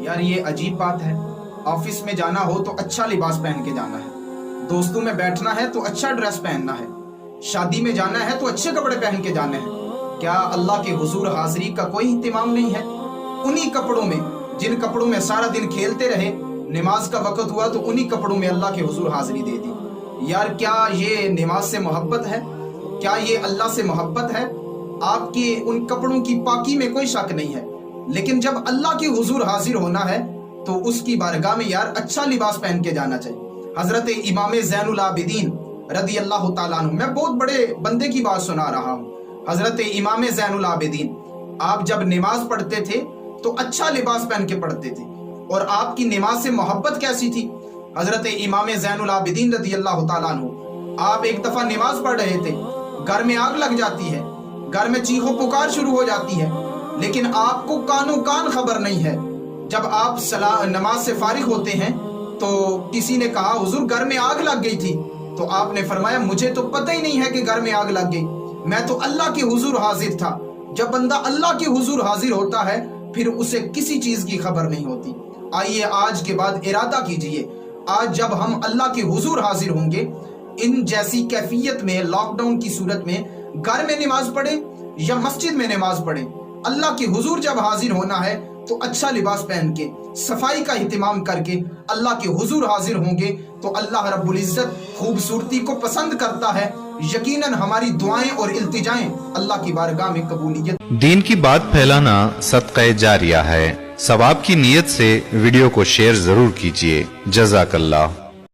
यार ये अजीब बात है। ऑफिस में जाना हो तो अच्छा लिबास पहन के जाना है, दोस्तों में बैठना है तो अच्छा ड्रेस पहनना है, शादी में जाना है तो अच्छे कपड़े पहन के जाने हैं। क्या अल्लाह के हुजूर हाजिरी का कोई इंतजाम नहीं है? उन्हीं कपड़ों में, जिन कपड़ों में सारा दिन खेलते रहे, नमाज का वक्त हुआ तो उन्हीं कपड़ों में अल्लाह के हुजूर हाजिरी दे दी। यार क्या ये नमाज से मोहब्बत है? क्या ये अल्लाह से मोहब्बत है? आपके उन कपड़ों की पाकी में कोई शक नहीं है, लेकिन जब अल्लाह के हुजूर हाजिर होना है तो उसकी बारगाह में यार अच्छा लिबास पहन के जाना चाहिए। हजरत इमाम ज़ैनुल आबिदीन रदी अल्लाह ताला अन्हु, मैं बहुत बड़े बंदे की बात सुना रहा हूँ। हजरत इमाम ज़ैनुल आबिदीन, आप जब नमाज पढ़ते थे तो अच्छा लिबास पहन के पढ़ते थे, और आपकी नमाज से मोहब्बत कैसी थी? हजरत इमाम ज़ैनुल आबिदीन रदी अल्लाह ताला अन्हु, आप एक दफा नमाज पढ़ रहे थे, घर में आग लग जाती है, घर में चीखो पुकार शुरू हो जाती है, लेकिन आपको कानो कान खबर नहीं है। जब आप नमाज से फारिग होते हैं तो किसी ने कहा हुजूर घर में आग लग गई थी, तो आपने फरमाया मुझे तो पता ही नहीं है कि घर में आग लग गई, मैं तो अल्लाह के हुजूर हाजिर था। जब बंदा अल्लाह के हुजूर हाजिर होता है फिर उसे किसी चीज की खबर नहीं होती। आइए आज के बाद इरादा कीजिए, आज जब हम अल्लाह के हुजूर हाजिर होंगे, इन जैसी कैफियत में, लॉकडाउन की सूरत में घर में नमाज पढ़े या मस्जिद में नमाज पढ़े, अल्लाह के हुजूर जब हाजिर होना है तो अच्छा लिबास पहन के, सफाई का इत्मीम करके अल्लाह के हुजूर हाजिर होंगे तो अल्लाह रब्बुल इज्जत खूबसूरती को पसंद करता है। यकीनन हमारी दुआएं और इल्तिजाएं अल्लाह की बारगाह में कबूलियत। दीन की बात फैलाना सदक़े जारिया है। सवाब की नीयत से वीडियो को शेयर जरूर कीजिए। जज़ाकल्लाह।